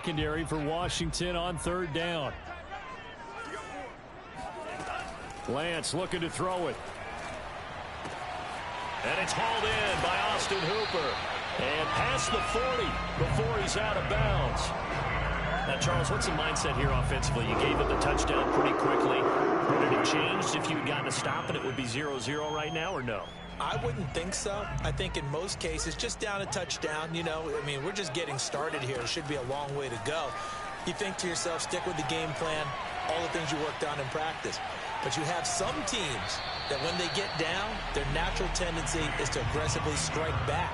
Secondary for Washington on third down. Lance looking to throw it. And it's hauled in by Austin Hooper. And past the 40 before he's out of bounds. Now, Charles, what's the mindset here offensively? You gave up the touchdown pretty quickly. Would it have changed if you had gotten a stop and it would be 0-0 right now, or no? I wouldn't think so. I think in most cases, just down a touchdown, you know, I mean, we're just getting started here. It should be a long way to go. You think to yourself, stick with the game plan, all the things you worked on in practice. But you have some teams that when they get down, their natural tendency is to aggressively strike back.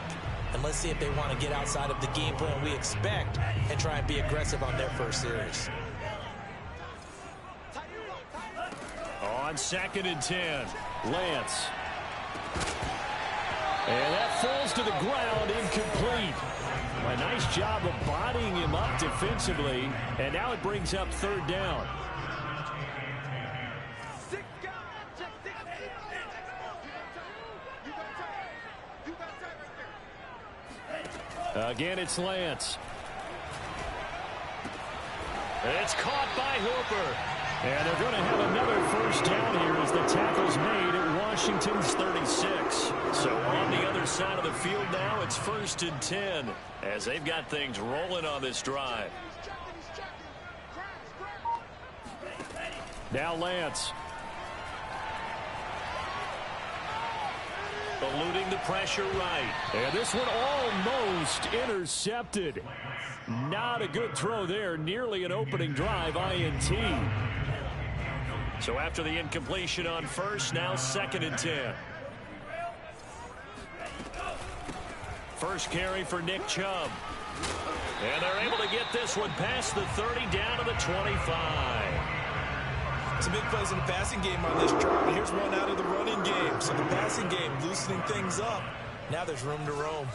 And let's see if they want to get outside of the game plan we expect and try and be aggressive on their first series. On 2nd and 10, Lance. And that falls to the ground, incomplete. A nice job of bodying him up defensively. And now it brings up third down. Again, it's Lance. It's caught by Hooper. And they're going to have another first down here as the tackle's made at Washington's 36. So on the other side of the field now, it's 1st and 10 as they've got things rolling on this drive. Now Lance. Eluding the pressure right. And this one almost intercepted. Not a good throw there. Nearly an opening drive INT. So after the incompletion on first, now 2nd and 10. First carry for Nick Chubb. And they're able to get this one past the 30 down to the 25. Some big plays in the passing game on this drive. Here's one out of the running game. So the passing game loosening things up. Now there's room to roam.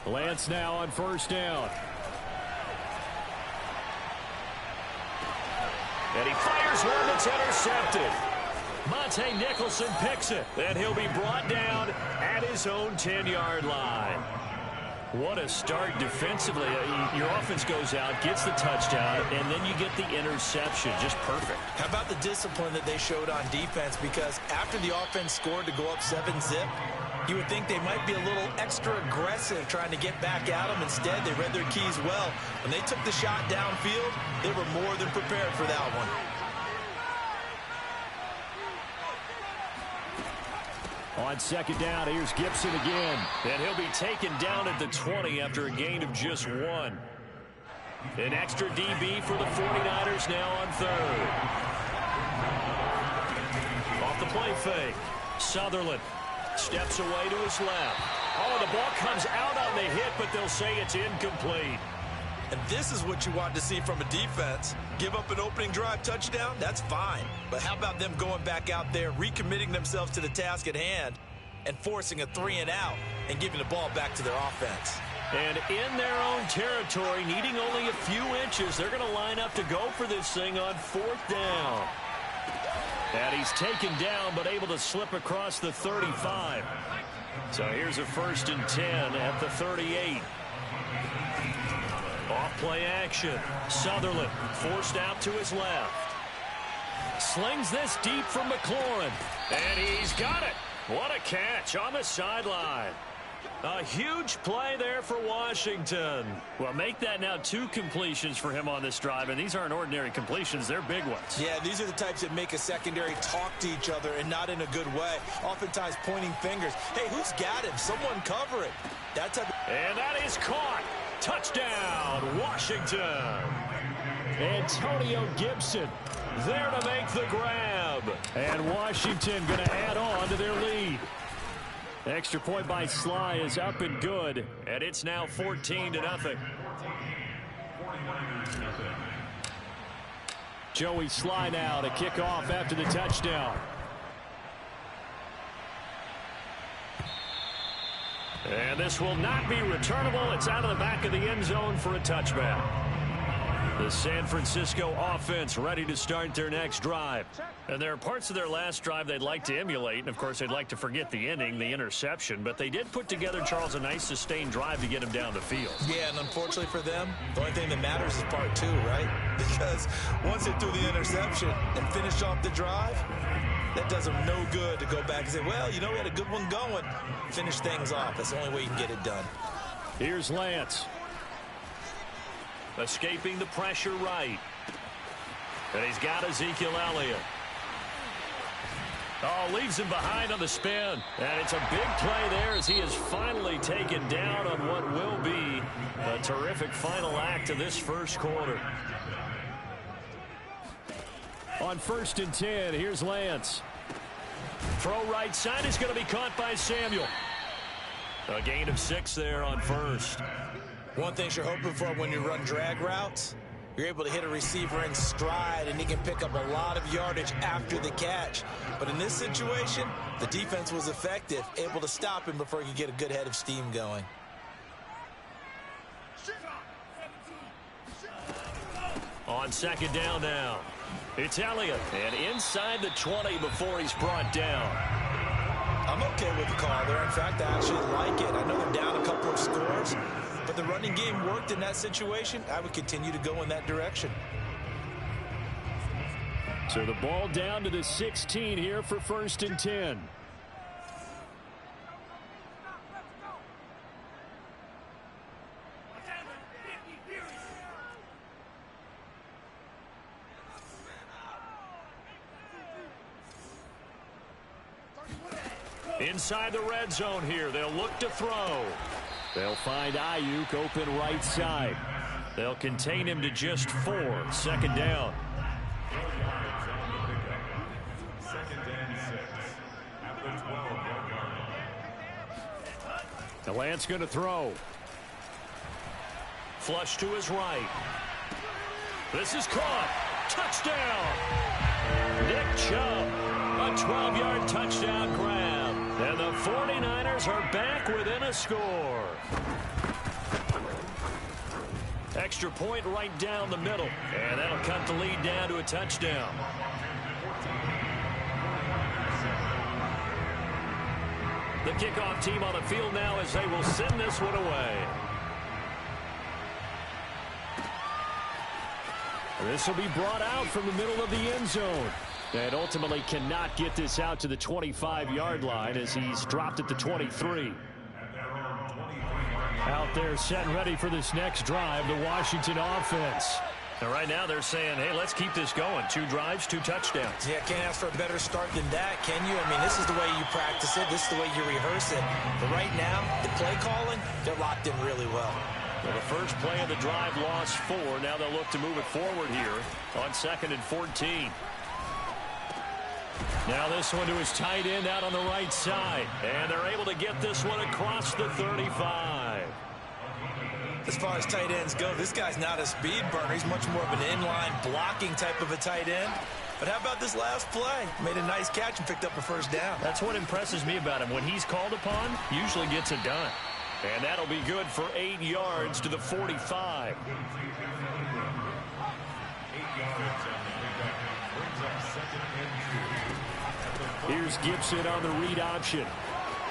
Lance now on first down. And he fires one that's intercepted. Monte Nicholson picks it. And he'll be brought down at his own 10-yard line. What a start defensively. Your offense goes out, gets the touchdown, and then you get the interception. Just perfect. How about the discipline that they showed on defense? Because after the offense scored to go up 7-zip, you would think they might be a little extra aggressive trying to get back at them. Instead, they read their keys well. When they took the shot downfield, they were more than prepared for that one. On 2nd down, here's Gibson again. And he'll be taken down at the 20 after a gain of just 1. An extra DB for the 49ers now on 3rd. Off the play fake. Sutherland steps away to his left. Oh, the ball comes out on the hit, but they'll say it's incomplete. And this is what you want to see from a defense. Give up an opening drive touchdown, that's fine. But how about them going back out there, recommitting themselves to the task at hand, and forcing a 3-and-out and giving the ball back to their offense. And in their own territory, needing only a few inches, they're going to line up to go for this thing on 4th down. And he's taken down, but able to slip across the 35. So here's a 1st and 10 at the 38. Off play action. Sutherland forced out to his left. Slings this deep from McLaurin. And he's got it. What a catch on the sideline. A huge play there for Washington. Well, make that now 2 completions for him on this drive, and these aren't ordinary completions. They're big ones. Yeah, these are the types that make a secondary talk to each other, and not in a good way. Oftentimes pointing fingers. Hey, who's got him? Someone cover it. That type of... And that is caught. Touchdown, Washington. Antonio Gibson there to make the grab. And Washington going to add on to their lead. Extra point by Sly is up and good, and it's now 14-0. Joey Sly now to kick off after the touchdown. And this will not be returnable. It's out of the back of the end zone for a touchback. The San Francisco offense ready to start their next drive. And there are parts of their last drive they'd like to emulate. And, of course, they'd like to forget the inning, the interception. But they did put together, Charles, a nice sustained drive to get him down the field. Yeah, and unfortunately for them, the only thing that matters is part two, right? Because once they threw the interception and finished off the drive, that does them no good to go back and say, well, you know, we had a good one going. Finish things off. That's the only way you can get it done. Here's Lance. Escaping the pressure right. And he's got Ezekiel Elliott. Oh, leaves him behind on the spin. And it's a big play there as he is finally taken down on what will be a terrific final act of this first quarter. On 1st and 10, here's Lance. Throw right side is going to be caught by Samuel. A gain of 6 there on first. One thing you're hoping for when you run drag routes, you're able to hit a receiver in stride, and he can pick up a lot of yardage after the catch. But in this situation, the defense was effective, able to stop him before he could get a good head of steam going. On 2nd down now, it's Elliott, and inside the 20 before he's brought down. I'm okay with the call there. In fact, I actually like it. I know they're down a couple of scores, but the running game worked in that situation. I would continue to go in that direction. So the ball down to the 16 here for 1st and 10. Inside the red zone here, they'll look to throw. They'll find Ayuk open right side. They'll contain him to just 4. 2nd down. 2nd and 6 at the 12-yard line. Lance going to throw. Flush to his right. This is caught. Touchdown. Nick Chubb. A 12-yard touchdown grab. And the 49ers are back within a score. Extra point right down the middle. And that'll cut the lead down to a touchdown. The kickoff team on the field now as they will send this one away. This will be brought out from the middle of the end zone. And ultimately cannot get this out to the 25-yard line as he's dropped at the 23. Out there set and ready for this next drive, the Washington offense. And right now they're saying, hey, let's keep this going. 2 drives, 2 touchdowns. Yeah, can't ask for a better start than that, can you? I mean, this is the way you practice it. This is the way you rehearse it. But right now, the play calling, they're locked in really well. Well, the first play of the drive lost 4. Now they'll look to move it forward here on 2nd and 14. Now this one to his tight end out on the right side. And they're able to get this one across the 35. As far as tight ends go, this guy's not a speed burner. He's much more of an inline blocking type of a tight end. But how about this last play? Made a nice catch and picked up a 1st down. That's what impresses me about him. When he's called upon, usually gets it done. And that'll be good for 8 yards to the 45. 8 yards on the pickup. Brings up 2nd and 2. Here's Gibson on the read option.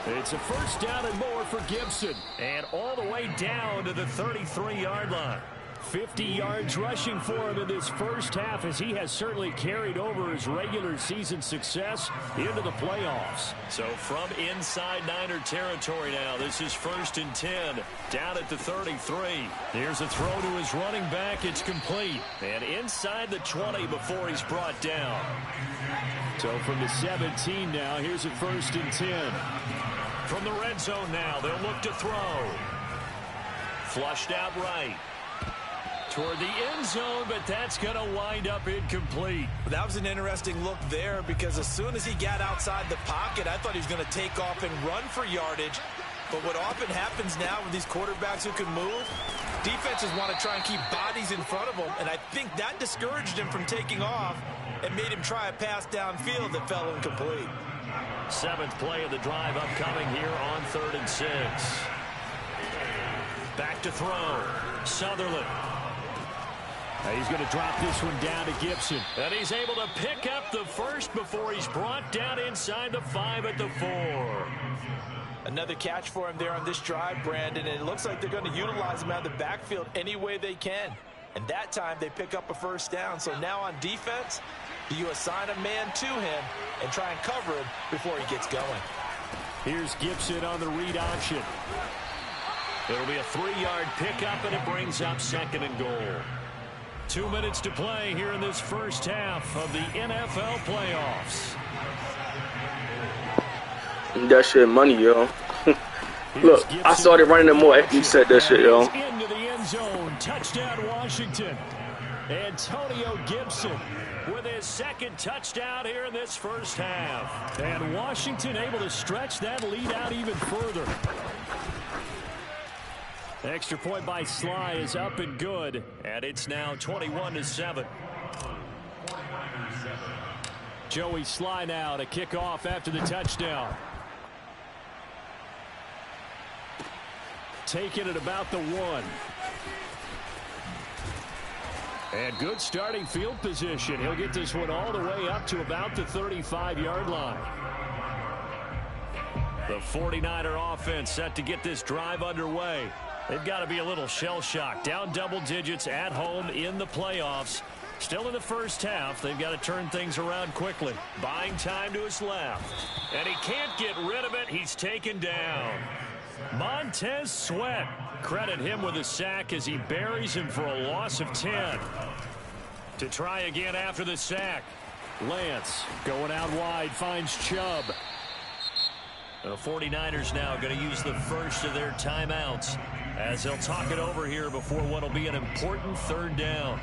It's a 1st down and more for Gibson. And all the way down to the 33-yard line. 50 yards rushing for him in this first half as he has certainly carried over his regular season success into the playoffs. So from inside Niner territory now, this is 1st and 10 down at the 33. Here's a throw to his running back. It's complete. And inside the 20 before he's brought down. So from the 17 now, here's a 1st and 10. From the red zone now, they'll look to throw. Flushed out right. Toward the end zone, but that's going to wind up incomplete. That was an interesting look there because as soon as he got outside the pocket, I thought he was going to take off and run for yardage. But what often happens now with these quarterbacks who can move, defenses want to try and keep bodies in front of them, and I think that discouraged him from taking off and made him try a pass downfield that fell incomplete. 7th play of the drive upcoming here on 3rd and 6. Back to throw. Sutherland. He's going to drop this one down to Gibson. And he's able to pick up the first before he's brought down inside the 5 at the 4. Another catch for him there on this drive, Brandon, and it looks like they're going to utilize him out of the backfield any way they can. And that time they pick up a first down. So now on defense, do you assign a man to him and try and cover him before he gets going? Here's Gibson on the read option. It'll be a 3-yard pickup, and it brings up 2nd and goal. 2 minutes to play here in this first half of the NFL playoffs. That shit money, yo. Look, I started running them more after you said that shit, yo. Into the end zone. Touchdown, Washington. Antonio Gibson with his 2nd touchdown here in this first half. And Washington able to stretch that lead out even further. Extra point by Sly is up and good, and it's now 21-7. Joey Sly now to kick off after the touchdown. Taking it about the 1. And good starting field position. He'll get this one all the way up to about the 35-yard line. The 49er offense set to get this drive underway. They've got to be a little shell-shocked. Down double digits at home in the playoffs. Still in the first half. They've got to turn things around quickly. Buying time to his left. And he can't get rid of it. He's taken down. Montez Sweat. Credit him with a sack as he buries him for a loss of 10. To try again after the sack. Lance going out wide, finds Chubb. The 49ers now going to use the first of their timeouts as they'll talk it over here before what will be an important 3rd down.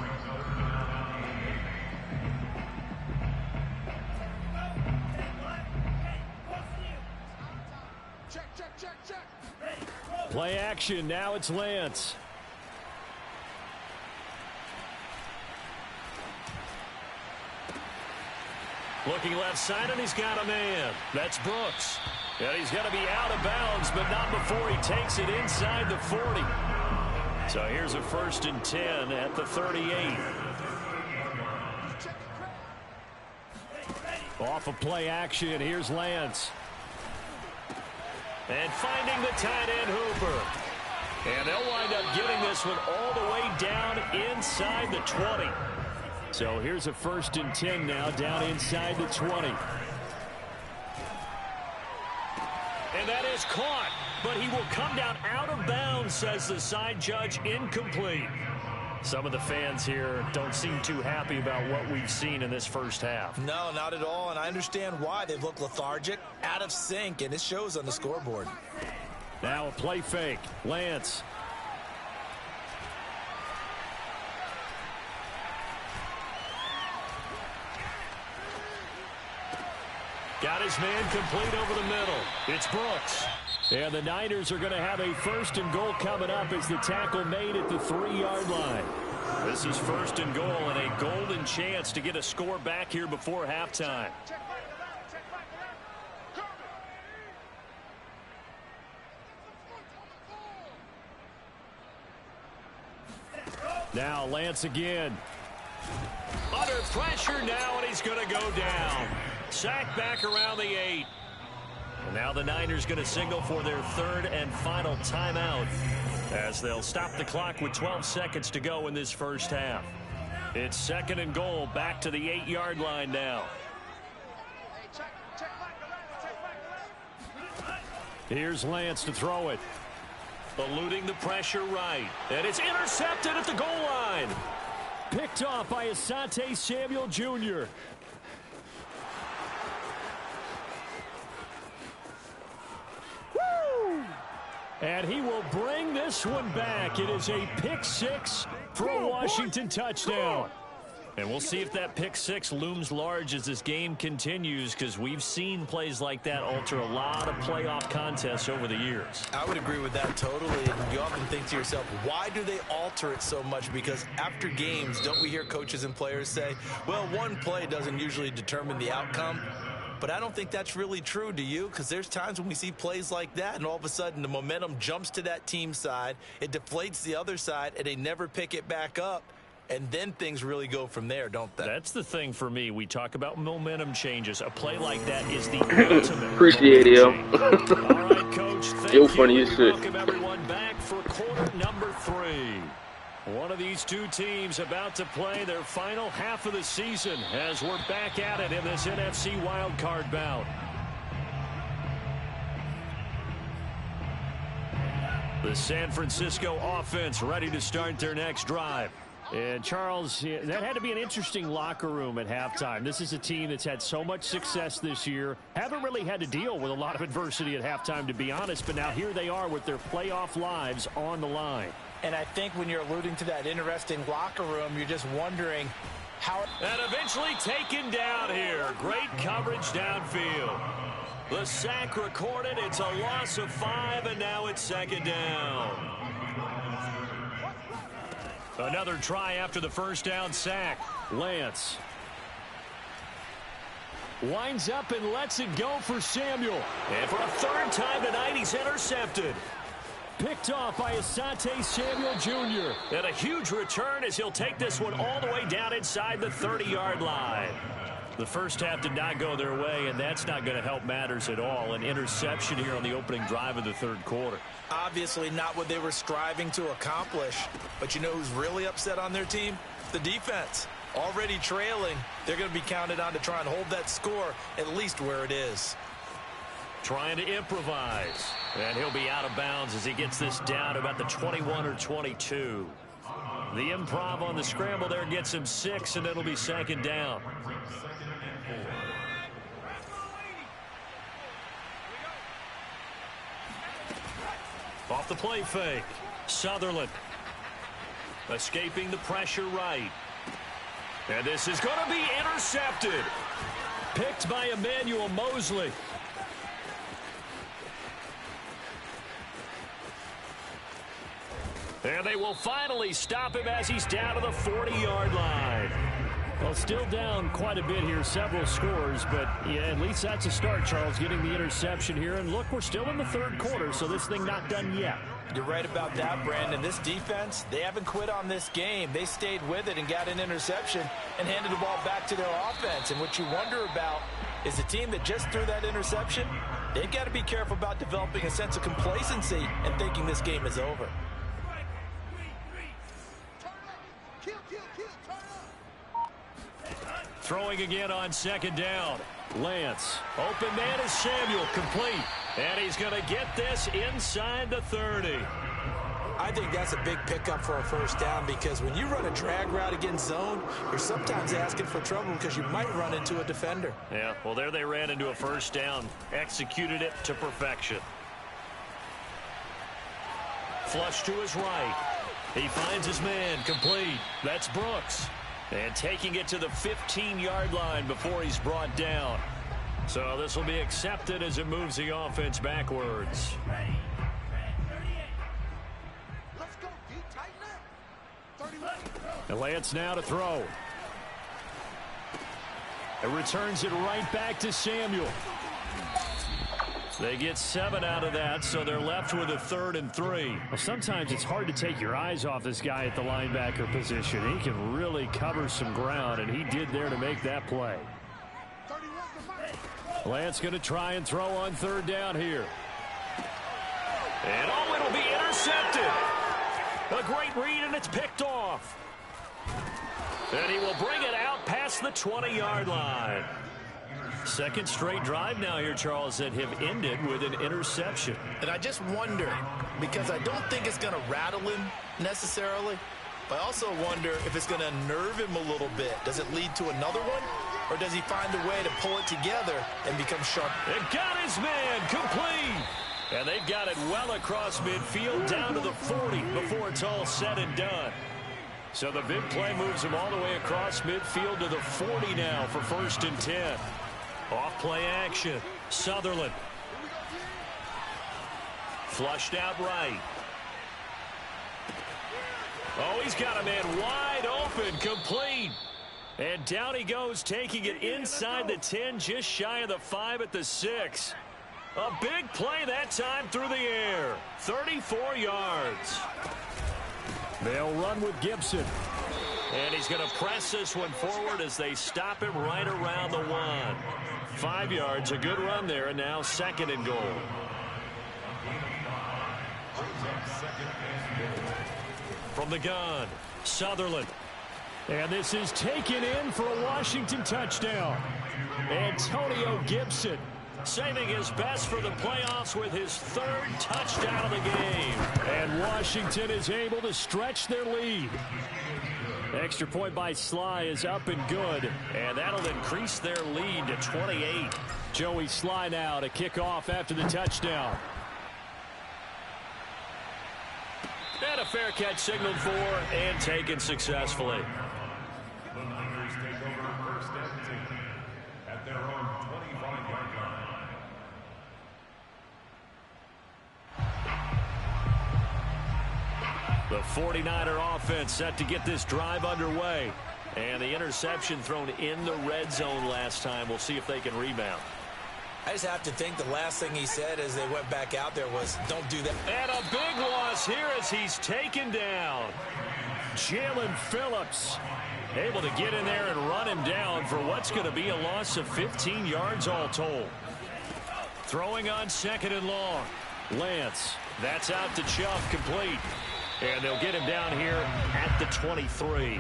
Play action. Now it's Lance. Looking left side, and he's got a man. That's Brooks. And he's going to be out of bounds, but not before he takes it inside the 40. So here's a 1st and 10 at the 38. Off of play action, here's Lance. And finding the tight end Hooper. And they'll wind up getting this one all the way down inside the 20. So here's a 1st and 10 now down inside the 20. And that is caught, but he will come down out of bounds, says the side judge. Incomplete. Some of the fans here don't seem too happy about what we've seen in this first half. No, not at all, and I understand why. They've looked lethargic, out of sync, and it shows on the scoreboard. Now a play fake. Lance. Got his man complete over the middle. It's Brooks. And the Niners are going to have a 1st and goal coming up as the tackle made at the 3-yard line. This is 1st and goal and a golden chance to get a score back here before halftime. Now Lance again. Under pressure now, and he's going to go down. Sacked back around the 8. And now the Niners going to signal for their 3rd and final timeout as they'll stop the clock with 12 seconds to go in this first half. It's 2nd and goal, back to the 8-yard line now. Here's Lance to throw it. Eluding the pressure right. And it's intercepted at the goal line. Picked off by Asante Samuel Jr. And he will bring this one back. It is a pick 6 for a Washington touchdown. And we'll see if that pick 6 looms large as this game continues, because we've seen plays like that alter a lot of playoff contests over the years. I would agree with that totally. And you often think to yourself, why do they alter it so much? Because after games, don't we hear coaches and players say, well, one play doesn't usually determine the outcome? But I don't think that's really true, do you? Because there's times when we see plays like that, and all of a sudden the momentum jumps to that team side, it deflates the other side, and they never pick it back up. and then things really go from there, don't they? That's the thing for me. We talk about momentum changes. A play like that is the ultimate. Appreciate it, yo. All right, Coach. Thank Yo, you. funny as shit. Welcome everyone back for quarter number 3. One of these two teams about to play their final half of the season as we're back at it in this NFC wildcard bout. The San Francisco offense ready to start their next drive. And, Charles, that had to be an interesting locker room at halftime. This is a team that's had so much success this year. Haven't really had to deal with a lot of adversity at halftime, to be honest. But now here they are with their playoff lives on the line. And I think when you're alluding to that interesting locker room, you're just wondering how... And eventually taken down here. Great coverage downfield. The sack recorded. It's a loss of 5, and now it's second down. Another try after the first down sack. Lance winds up and lets it go for Samuel. And for a third time tonight, he's intercepted. Picked off by Asante Samuel Jr. And a huge return as he'll take this one all the way down inside the 30-yard line. The first half did not go their way, and that's not going to help matters at all. An interception here on the opening drive of the third quarter. Obviously not what they were striving to accomplish. But you know who's really upset on their team? The defense. Already trailing, they're going to be counted on to try and hold that score at least where it is. Trying to improvise. And he'll be out of bounds as he gets this down to about the 21 or 22. The improv on the scramble there gets him 6, and it'll be second down. Off the play fake. Sutherland escaping the pressure right. And this is going to be intercepted. Picked by Emmanuel Mosley. And they will finally stop him as he's down to the 40-yard line. Well, still down quite a bit here, several scores, but yeah, at least that's a start, Charles, getting the interception here. And look, we're still in the third quarter, so this thing not done yet. You're right about that, Brandon. This defense, they haven't quit on this game. They stayed with it and got an interception and handed the ball back to their offense. And what you wonder about is the team that just threw that interception, they've got to be careful about developing a sense of complacency and thinking this game is over. Throwing again on second down. Lance. Open man is Samuel. Complete. And he's going to get this inside the 30. I think that's a big pickup for a first down because when you run a drag route against zone, you're sometimes asking for trouble because you might run into a defender. Yeah, well, there they ran into a first down. Executed it to perfection. Flush to his right. He finds his man. Complete. That's Brooks. And taking it to the 15-yard line before he's brought down. So this will be accepted as it moves the offense backwards. And Lance now to throw. It returns it right back to Samuel. They get 7 out of that, so they're left with a 3rd and 3. Well, sometimes it's hard to take your eyes off this guy at the linebacker position. He can really cover some ground, and he did there to make that play. Lance going to try and throw on 3rd down here. And oh, it'll be intercepted. A great read, and it's picked off. And he will bring it out past the 20-yard line. Second straight drive now here, Charles, that have ended with an interception. And I just wonder, because I don't think it's going to rattle him necessarily, but I also wonder if it's going to nerve him a little bit. Does it lead to another one? Or does he find a way to pull it together and become sharp? They've got his man complete. And they've got it well across midfield down to the 40 before it's all said and done. So the big play moves him all the way across midfield to the 40 now for 1st and 10. Off play action. Sutherland. Flushed out right. Oh, he's got a man wide open. Complete. And down he goes, taking it inside the 10, just shy of the 5 at the 6. A big play that time through the air. 34 yards. They'll run with Gibson. And he's going to press this one forward as they stop him right around the 1. 5 yards, a good run there, and now 2nd and goal. From the gun, Sutherland. And this is taken in for a Washington touchdown. Antonio Gibson saving his best for the playoffs with his 3rd touchdown of the game. And Washington is able to stretch their lead. Extra point by Sly is up and good, and that'll increase their lead to 28. Joey Sly now to kick off after the touchdown. And a fair catch signaled for and taken successfully. The Niners take over 1st and 10 at their own 25-yard line. The 49er offense set to get this drive underway. And the interception thrown in the red zone last time. We'll see if they can rebound. I just have to think the last thing he said as they went back out there was, don't do that. And a big loss here as he's taken down. Jalen Phillips able to get in there and run him down for what's going to be a loss of 15 yards all told. Throwing on 2nd and long. Lance, that's out to Chubb, complete. And they'll get him down here at the 23.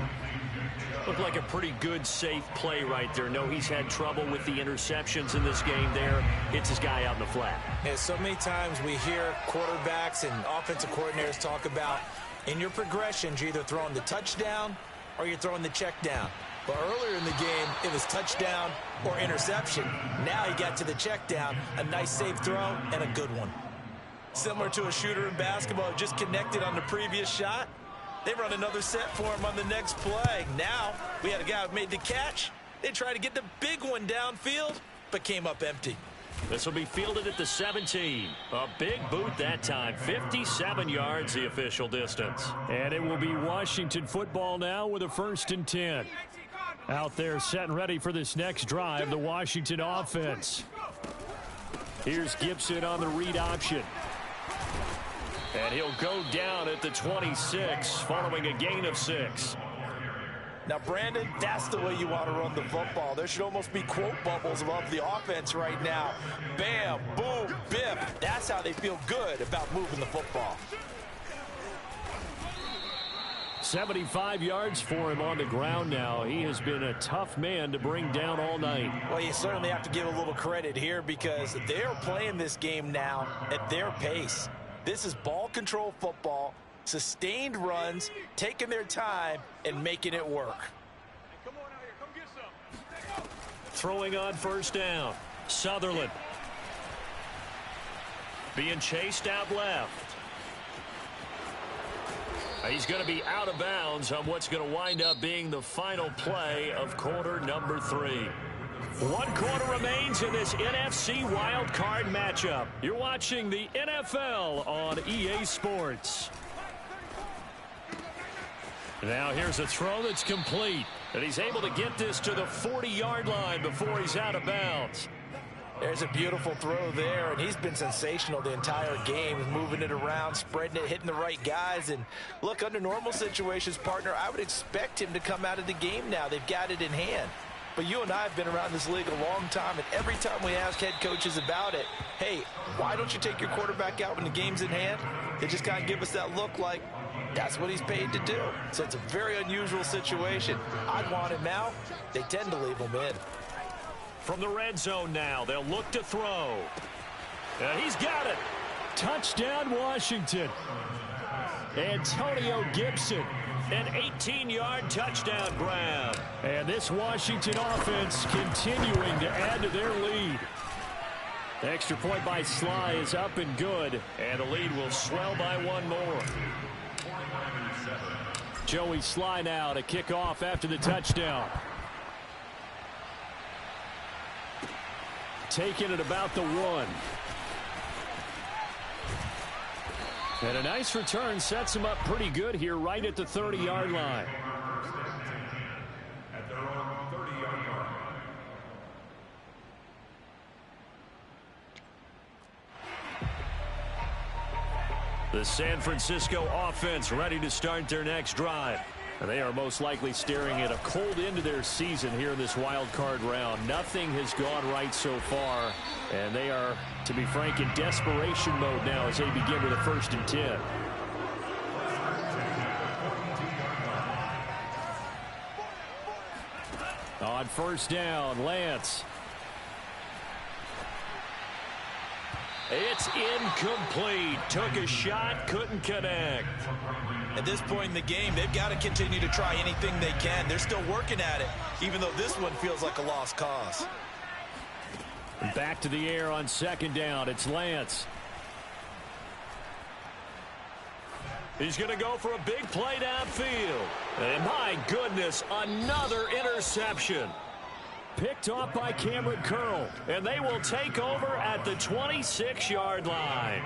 Looked like a pretty good, safe play right there. No, he's had trouble with the interceptions in this game there. Hits his guy out in the flat. And so many times we hear quarterbacks and offensive coordinators talk about in your progressions, you're either throwing the touchdown or you're throwing the check down. But earlier in the game, it was touchdown or interception. Now he got to the check down, a nice safe throw and a good one. Similar to a shooter in basketball, just connected on the previous shot. They run another set for him on the next play. Now, we had a guy who made the catch. They tried to get the big one downfield, but came up empty. This will be fielded at the 17. A big boot that time. 57 yards the official distance. And it will be Washington football now with a 1st and 10. Out there set and ready for this next drive, the Washington offense. Here's Gibson on the read option. And he'll go down at the 26 following a gain of 6. Now, Brandon, that's the way you want to run the football. There should almost be quote bubbles above the offense right now. Bam, boom, biff. That's how they feel good about moving the football. 75 yards for him on the ground now. He has been a tough man to bring down all night. Well, you certainly have to give a little credit here because they're playing this game now at their pace. This is ball control football, sustained runs, taking their time, and making it work. Come on out here, come get some. Throwing on 1st down. Sutherland. Being chased out left. He's going to be out of bounds on what's going to wind up being the final play of quarter number 3. 1 quarter remains in this NFC wildcard matchup. You're watching the NFL on EA Sports. Now here's a throw that's complete. And he's able to get this to the 40-yard line before he's out of bounds. There's a beautiful throw there, and he's been sensational the entire game, moving it around, spreading it, hitting the right guys. And look, under normal situations, partner, I would expect him to come out of the game now. They've got it in hand. But you and I have been around this league a long time, and every time we ask head coaches about it, hey, why don't you take your quarterback out when the game's in hand? They just kind of give us that look like that's what he's paid to do. So it's a very unusual situation. I'd want him out. They tend to leave him in. From the red zone now, they'll look to throw. He's got it. Touchdown, Washington. Antonio Gibson, an 18-yard touchdown grab. And this Washington offense continuing to add to their lead. The extra point by Sly is up and good, and the lead will swell by 1 more. Joey Sly now to kick off after the touchdown. Taken at about the 1. And a nice return sets him up pretty good here right at the 30-yard line. At their own 30-yard line. The San Francisco offense ready to start their next drive. And they are most likely staring at a cold end to their season here in this wild card round. Nothing has gone right so far, and they are, to be frank, in desperation mode now as they begin with a 1st and 10. On 1st down, Lance. It's incomplete. Took a shot, couldn't connect. At this point in the game, they've got to continue to try anything they can. They're still working at it, even though this one feels like a lost cause. Back to the air on 2nd down. It's Lance. He's going to go for a big play downfield. And my goodness, another interception. Picked off by Cameron Curl. And they will take over at the 26-yard line.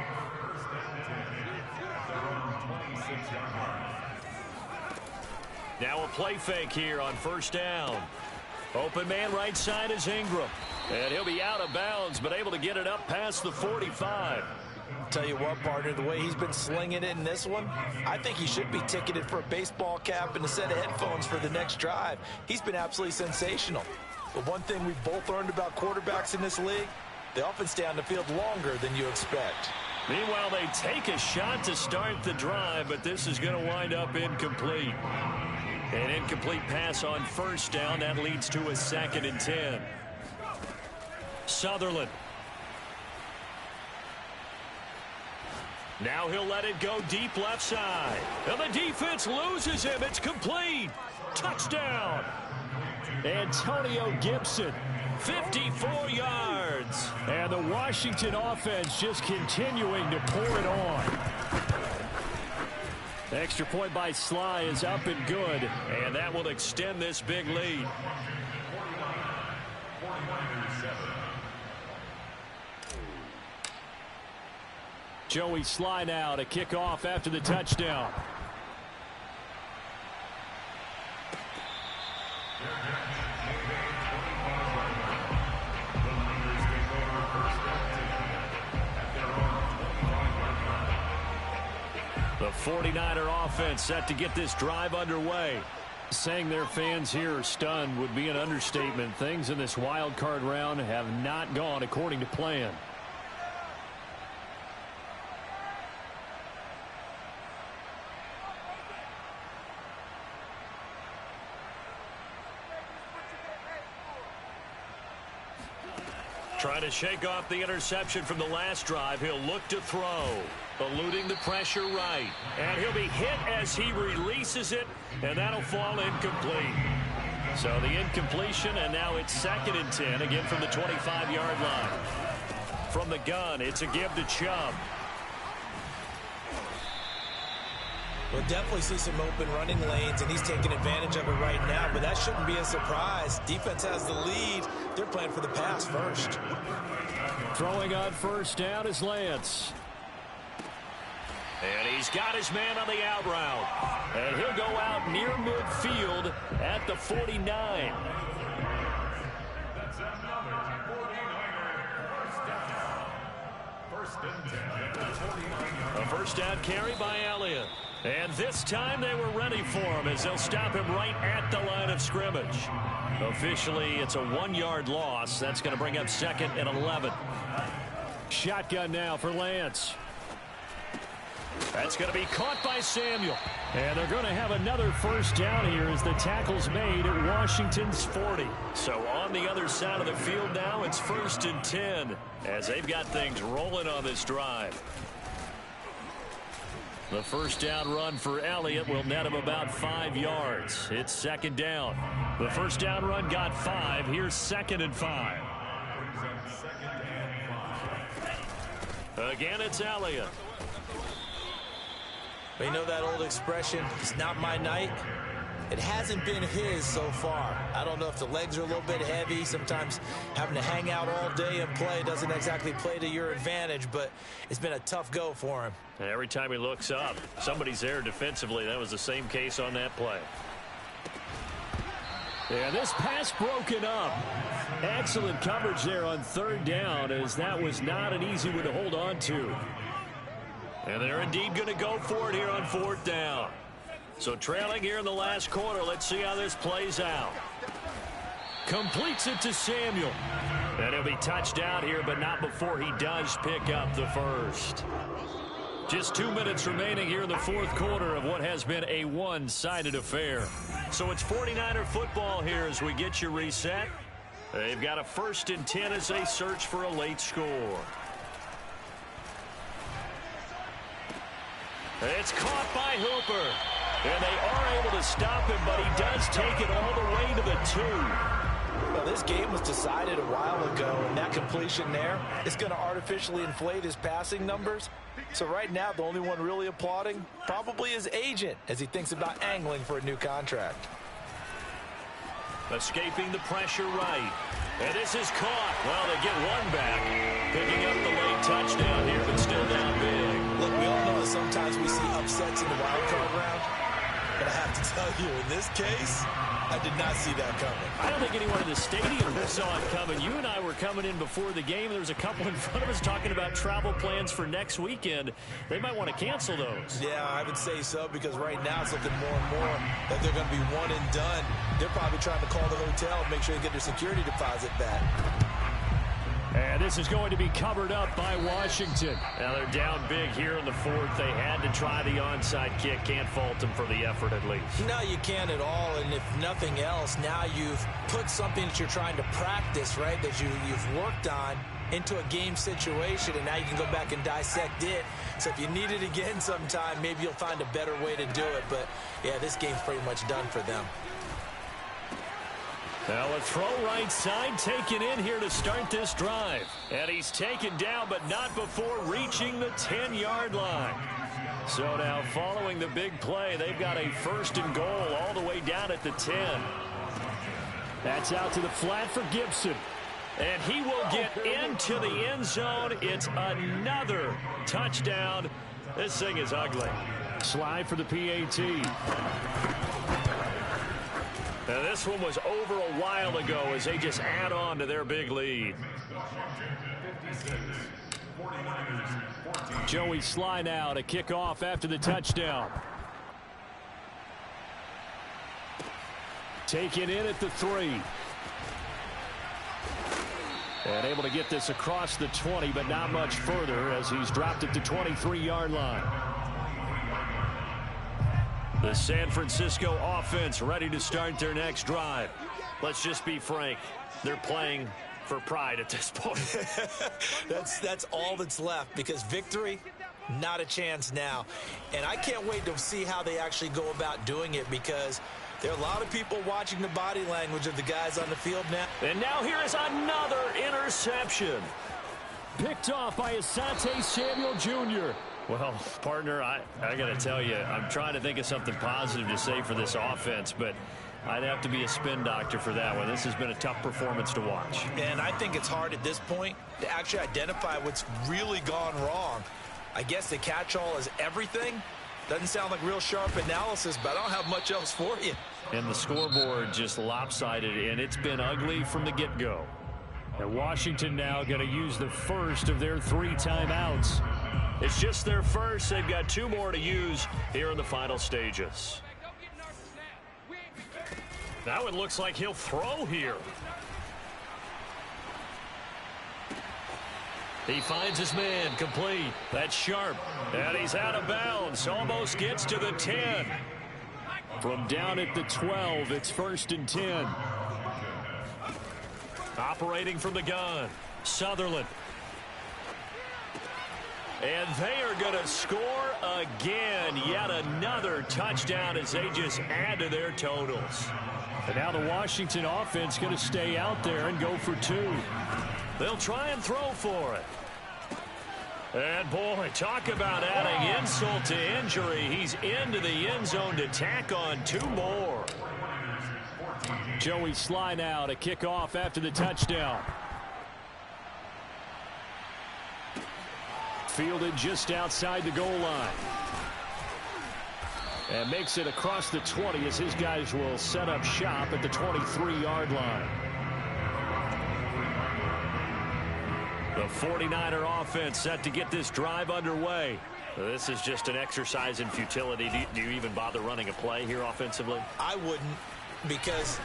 Now a play fake here on 1st down. Open man right side is Ingram. And he'll be out of bounds, but able to get it up past the 45. Tell you what, partner, the way he's been slinging it in this one, I think he should be ticketed for a baseball cap and a set of headphones for the next drive. He's been absolutely sensational. But one thing we've both learned about quarterbacks in this league, they often stay on the field longer than you expect. Meanwhile, they take a shot to start the drive, but this is going to wind up incomplete. An incomplete pass on 1st down. That leads to a 2nd and 10. Sutherland. Now he'll let it go deep left side. And the defense loses him. It's complete. Touchdown. Antonio Gibson, 54 yards. And the Washington offense just continuing to pour it on. The extra point by Sly is up and good. And that will extend this big lead. Joey Sly now to kick off after the touchdown. The 49er offense set to get this drive underway. Saying their fans here are stunned would be an understatement. Things in this wild card round have not gone according to plan. Trying to shake off the interception from the last drive. He'll look to throw. Eluding the pressure right. And he'll be hit as he releases it. And that'll fall incomplete. So the incompletion, and now it's 2nd and 10. Again from the 25-yard line. From the gun, it's a give to Chubb. We'll definitely see some open running lanes, and he's taking advantage of it right now, but that shouldn't be a surprise. Defense has the lead. They're playing for the pass first. Throwing on 1st down is Lance. And he's got his man on the out route. And he'll go out near midfield at the 49. That's another 49er. First and 10 at the 49. A 1st down carry by Elliott. And this time they were ready for him as they'll stop him right at the line of scrimmage. Officially, it's a 1-yard loss. That's going to bring up 2nd and 11. Shotgun now for Lance. That's going to be caught by Samuel. And they're going to have another 1st down here as the tackle's made at Washington's 40. So on the other side of the field now, it's 1st and 10 as they've got things rolling on this drive. The 1st down run for Elliott will net him about 5 yards. It's 2nd down. The 1st down run got 5. Here's 2nd and 5. Again, it's Elliott. But you know that old expression, it's not my night? It hasn't been his so far. I don't know if the legs are a little bit heavy. Sometimes having to hang out all day and play doesn't exactly play to your advantage, but it's been a tough go for him. And every time he looks up, somebody's there defensively. That was the same case on that play. Yeah, this pass broken up. Excellent coverage there on 3rd down, as that was not an easy one to hold on to. And they're indeed going to go for it here on 4th down. So trailing here in the last quarter. Let's see how this plays out. Completes it to Samuel. And he'll be touched out here, but not before he does pick up the first. Just 2 minutes remaining here in the fourth quarter of what has been a one-sided affair. So it's 49er football here as we get you reset. They've got a 1st and 10 as they search for a late score. It's caught by Hooper. And they are able to stop him, but he does take it all the way to the 2. Well, this game was decided a while ago, and that completion there is going to artificially inflate his passing numbers. So right now, the only one really applauding probably his agent as he thinks about angling for a new contract. Escaping the pressure right. And this is caught. Well, they get one back. Picking up the late touchdown here, but still down big. Look, we all know that sometimes we see upsets in the wild card round. But I have to tell you, in this case, I did not see that coming. I don't think anyone in the stadium saw it coming. You and I were coming in before the game. There was a couple in front of us talking about travel plans for next weekend. They might want to cancel those. Yeah, I would say so, because right now it's looking more and more that they're going to be one and done. They're probably trying to call the hotel and make sure they get their security deposit back. And this is going to be covered up by Washington. Now they're down big here in the fourth. They had to try the onside kick. Can't fault them for the effort at least. No, you can't at all. And if nothing else, now you've put something that you're trying to practice, right, that you've worked on into a game situation, and now you can go back and dissect it. So if you need it again sometime, maybe you'll find a better way to do it. But, yeah, this game's pretty much done for them. Now a throw right side taken in here to start this drive. And he's taken down, but not before reaching the 10-yard line. So now following the big play, they've got a 1st and goal all the way down at the 10. That's out to the flat for Gibson. And he will get into the end zone. It's another touchdown. This thing is ugly. Slide for the PAT. Now this one was over a while ago as they just add on to their big lead. Joey Sly now to kick off after the touchdown. Taken in at the 3. And able to get this across the 20, but not much further as he's dropped at the 23-yard line. The San Francisco offense ready to start their next drive. Let's just be frank. They're playing for pride at this point. That's all that's left, because victory, not a chance now. And I can't wait to see how they actually go about doing it, because there are a lot of people watching the body language of the guys on the field now. And now here is another interception. Picked off by Asante Samuel Jr. Well, partner, I got to tell you, I'm trying to think of something positive to say for this offense, but I'd have to be a spin doctor for that one. This has been a tough performance to watch. And I think it's hard at this point to actually identify what's really gone wrong. I guess the catch-all is everything. Doesn't sound like real sharp analysis, but I don't have much else for you. And the scoreboard just lopsided, and it's been ugly from the get-go. And Washington now going to use the first of their 3 timeouts. It's just their first. They've got 2 more to use here in the final stages. Now it looks like he'll throw here. He finds his man complete. That's Sharp. And he's out of bounds. Almost gets to the 10. From down at the 12, it's 1st and 10. Operating from the gun, Sutherland. And they are going to score again. Yet another touchdown as they just add to their totals. And now the Washington offense going to stay out there and go for 2. They'll try and throw for it. And, boy, talk about adding insult to injury. He's into the end zone to tack on 2 more. Joey Sly now to kick off after the touchdown. Fielded just outside the goal line. And makes it across the 20 as his guys will set up shop at the 23-yard line. The 49er offense set to get this drive underway. This is just an exercise in futility. Do you even bother running a play here offensively? I wouldn't, because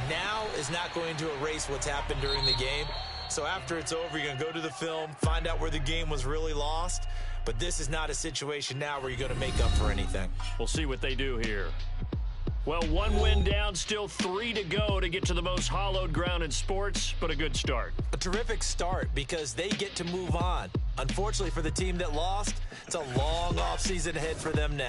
now is not going to erase what's happened during the game. So after it's over, you're going to go to the film, find out where the game was really lost. But this is not a situation now where you're going to make up for anything. We'll see what they do here. Well, 1 win down, still 3 to go to get to the most hallowed ground in sports, but a good start. A terrific start because they get to move on. Unfortunately for the team that lost, it's a long offseason ahead for them now.